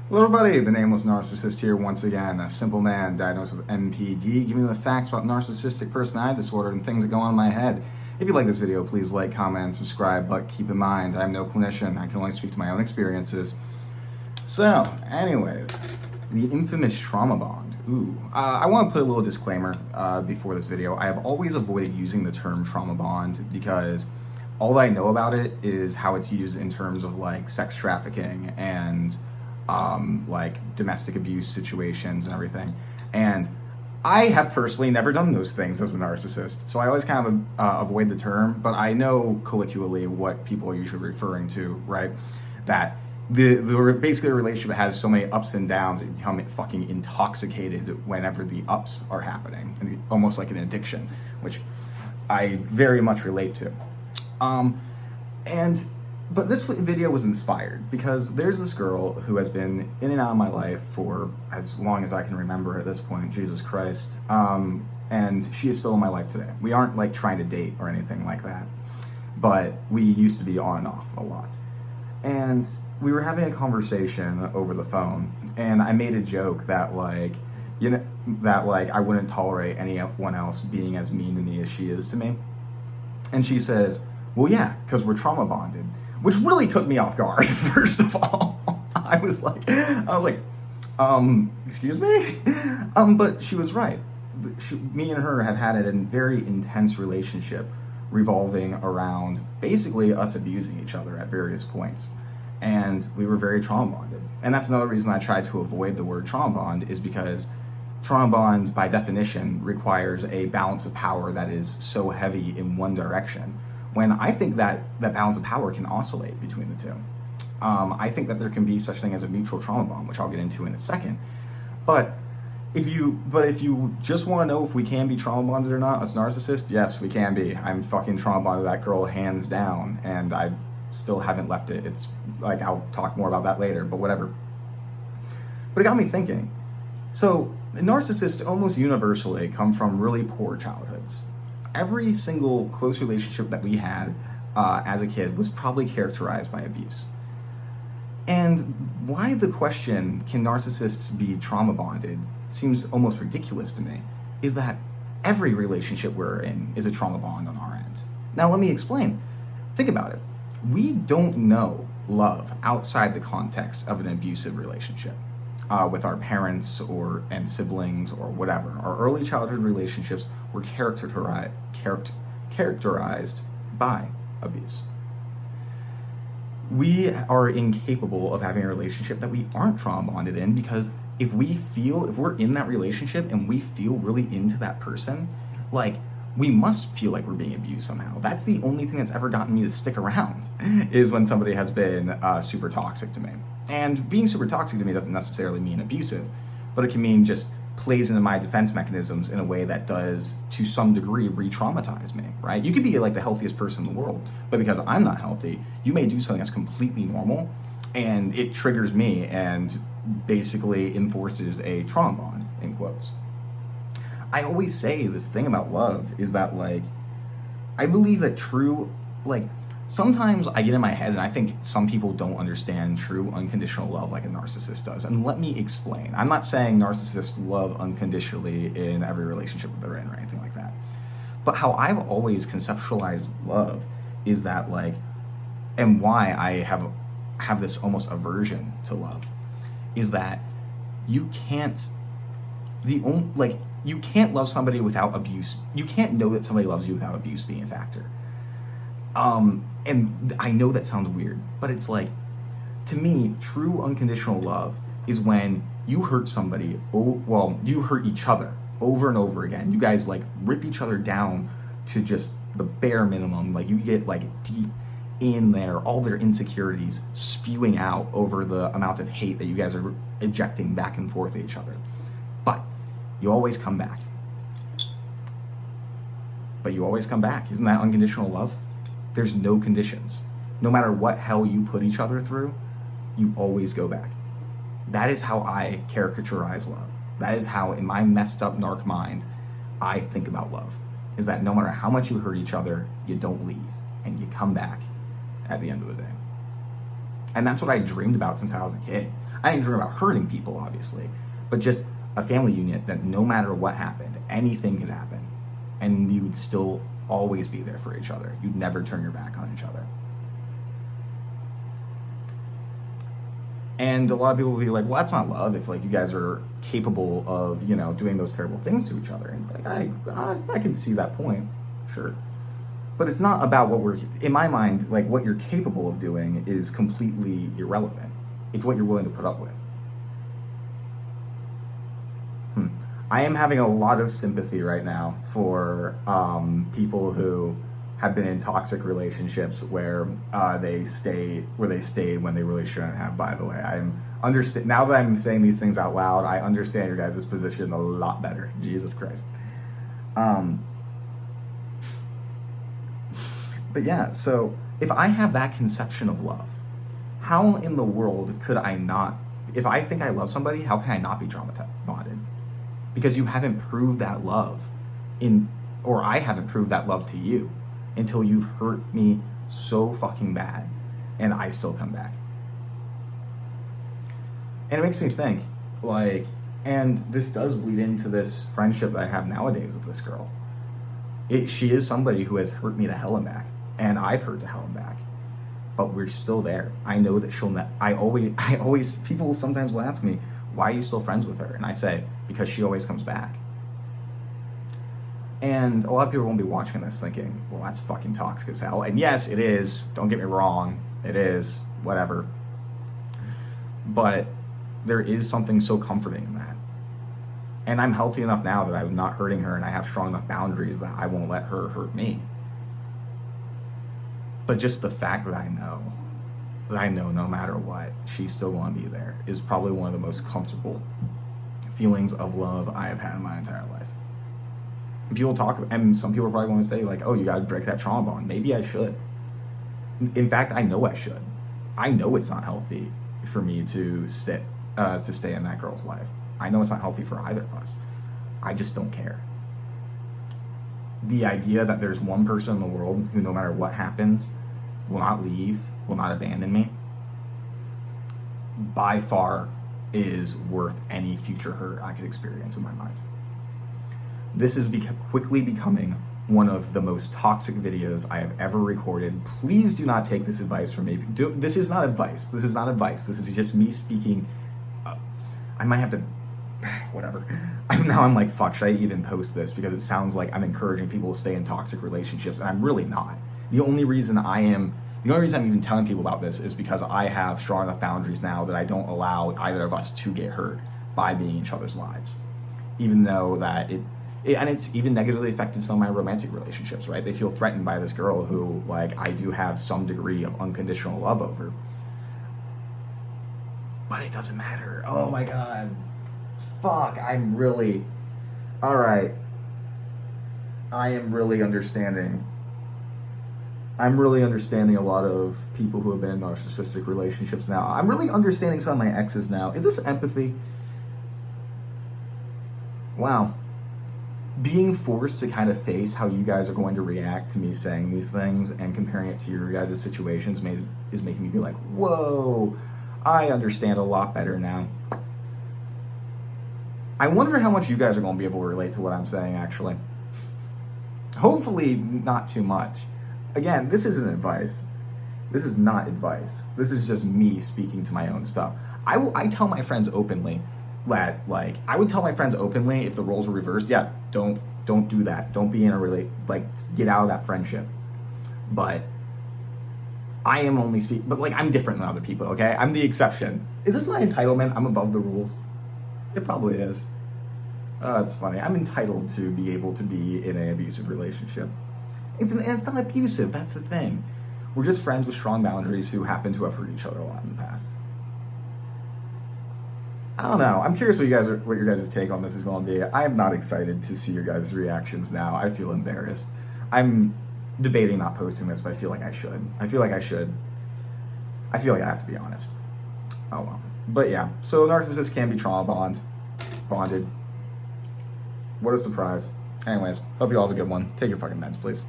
Hello everybody, the Nameless Narcissist here once again, a simple man diagnosed with MPD, giving you the facts about narcissistic personality disorder and things that go on in my head. If you like this video, please like, comment, and subscribe, but keep in mind, I'm no clinician, I can only speak to my own experiences. So, anyways, the infamous trauma bond. I want to put a little disclaimer before this video. I have always avoided using the term trauma bond because all I know about it is how it's used in terms of like sex trafficking and like domestic abuse situations and everything. And I have personally never done those things as a narcissist, so I always kind of avoid the term, but I know colloquially what people are usually referring to, right? That basically a relationship has so many ups and downs that you become fucking intoxicated whenever the ups are happening, and almost like an addiction, which I very much relate to. But this video was inspired because there's this girl who has been in and out of my life for as long as I can remember at this point, Jesus Christ. And she is still in my life today. We aren't like trying to date or anything like that, but we used to be on and off a lot. And we were having a conversation over the phone, and I made a joke that like, I wouldn't tolerate anyone else being as mean to me as she is to me. And she says, well, yeah, because we're trauma bonded. Which really took me off guard, first of all. I was like, excuse me? But she was right. Me and her have had a very intense relationship revolving around basically us abusing each other at various points. And we were very trauma bonded. And that's another reason I tried to avoid the word trauma bond, is because trauma bond, by definition, requires a balance of power that is so heavy in one direction, when I think that balance of power can oscillate between the two. I think that there can be such thing as a mutual trauma bond, which I'll get into in a second. But if you just want to know if we can be trauma bonded or not as narcissists, yes, we can be. I'm fucking trauma bonded with that girl hands down, and I still haven't left it. It's like, I'll talk more about that later, but whatever. But it got me thinking. So narcissists almost universally come from really poor childhoods. Every single close relationship that we had as a kid was probably characterized by abuse. And why the question, can narcissists be trauma bonded, seems almost ridiculous to me, is that every relationship we're in is a trauma bond on our end. Now let me explain. Think about it. We don't know love outside the context of an abusive relationship. With our parents and siblings or whatever. Our early childhood relationships were characterized by abuse. We are incapable of having a relationship that we aren't trauma bonded in, because if we're in that relationship and we feel really into that person, like, we must feel like we're being abused somehow. That's the only thing that's ever gotten me to stick around, is when somebody has been super toxic to me. And being super toxic to me doesn't necessarily mean abusive, but it can mean just plays into my defense mechanisms in a way that does, to some degree, re-traumatize me, right? You could be like the healthiest person in the world, but because I'm not healthy, you may do something that's completely normal, and it triggers me and basically enforces a trauma bond, in quotes. I always say this thing about love is that, like, I believe that sometimes I get in my head and I think some people don't understand true unconditional love like a narcissist does. And let me explain. I'm not saying narcissists love unconditionally in every relationship that they're in or anything like that. But how I've always conceptualized love is that, like, and why I have this almost aversion to love, is that you can't love somebody without abuse. You can't know that somebody loves you without abuse being a factor. And I know that sounds weird, but it's like, to me, true unconditional love is when you hurt somebody, you hurt each other over and over again. You guys like rip each other down to just the bare minimum. Like, you get like deep in there, all their insecurities spewing out over the amount of hate that you guys are ejecting back and forth at each other. But you always come back. Isn't that unconditional love? There's no conditions. No matter what hell you put each other through, you always go back. That is how I characterize love. That is how, in my messed up narc mind, I think about love. Is that no matter how much you hurt each other, you don't leave, and you come back at the end of the day. And that's what I dreamed about since I was a kid. I didn't dream about hurting people, obviously, but just a family unit that no matter what happened, anything could happen, and you would still always be there for each other. You'd never turn your back on each other. And a lot of people will be like, well, that's not love if like you guys are capable of, you know, doing those terrible things to each other. And like, I can see that point, sure. But it's not about what we're, in my mind, like what you're capable of doing is completely irrelevant. It's what you're willing to put up with. I am having a lot of sympathy right now for people who have been in toxic relationships where they stay when they really shouldn't have. By the way, now that I'm saying these things out loud, I understand your guys' position a lot better. Jesus Christ. But yeah, so if I have that conception of love, how in the world could I not? If I think I love somebody, how can I not be traumatized, bonded? Because you haven't proved that love or I haven't proved that love to you until you've hurt me so fucking bad and I still come back. And it makes me think, like, and this does bleed into this friendship that I have nowadays with this girl. She is somebody who has hurt me to hell and back, and I've hurt to hell and back, but we're still there. I know that she'll not, I always, people sometimes will ask me, why are you still friends with her? And I say, because she always comes back. And a lot of people won't be watching this thinking, well, that's fucking toxic as hell. And yes, it is. Don't get me wrong. It is. Whatever. But there is something so comforting in that. And I'm healthy enough now that I'm not hurting her, and I have strong enough boundaries that I won't let her hurt me. But just the fact that I know no matter what, she's still going to be there is probably one of the most comfortable feelings of love I have had in my entire life. And people talk, and some people are probably going to say like, oh, you got to break that trauma bond. Maybe I should. In fact, I know I should. I know it's not healthy for me to stay in that girl's life. I know it's not healthy for either of us. I just don't care. The idea that there's one person in the world who, no matter what happens, will not leave, will not abandon me, by far is worth any future hurt I could experience in my mind. This is quickly becoming one of the most toxic videos I have ever recorded. Please do not take this advice from me. This is not advice. This is not advice. This is just me speaking. I might have to, whatever. I'm like, fuck, should I even post this? Because it sounds like I'm encouraging people to stay in toxic relationships, and I'm really not. The only reason I'm even telling people about this is because I have strong enough boundaries now that I don't allow either of us to get hurt by being in each other's lives. Even though that and it's even negatively affected some of my romantic relationships, right? They feel threatened by this girl who, like, I do have some degree of unconditional love over. But it doesn't matter. Oh my God. Fuck, all right. I am really understanding. I'm really understanding a lot of people who have been in narcissistic relationships now. I'm really understanding some of my exes now. Is this empathy? Wow. Being forced to kind of face how you guys are going to react to me saying these things and comparing it to your guys' situations is making me be like, whoa, I understand a lot better now. I wonder how much you guys are going to be able to relate to what I'm saying, actually. Hopefully not too much. Again, this isn't advice. This is not advice. This is just me speaking to my own stuff. I tell my friends openly that, like, I would tell my friends openly if the roles were reversed, yeah, don't do that. Don't be in a get out of that friendship. But I am only but like, I'm different than other people, okay? I'm the exception. Is this my entitlement? I'm above the rules. It probably is. Oh, it's funny. I'm entitled to be able to be in an abusive relationship. It's not abusive, that's the thing. We're just friends with strong boundaries who happen to have hurt each other a lot in the past. I don't know. I'm curious what your guys' take on this is going to be. I am not excited to see your guys' reactions now. I feel embarrassed. I'm debating not posting this, but I feel like I should. I feel like I have to be honest. Oh well. But yeah, so narcissists can be trauma bonded. What a surprise. Anyways, hope you all have a good one. Take your fucking meds, please.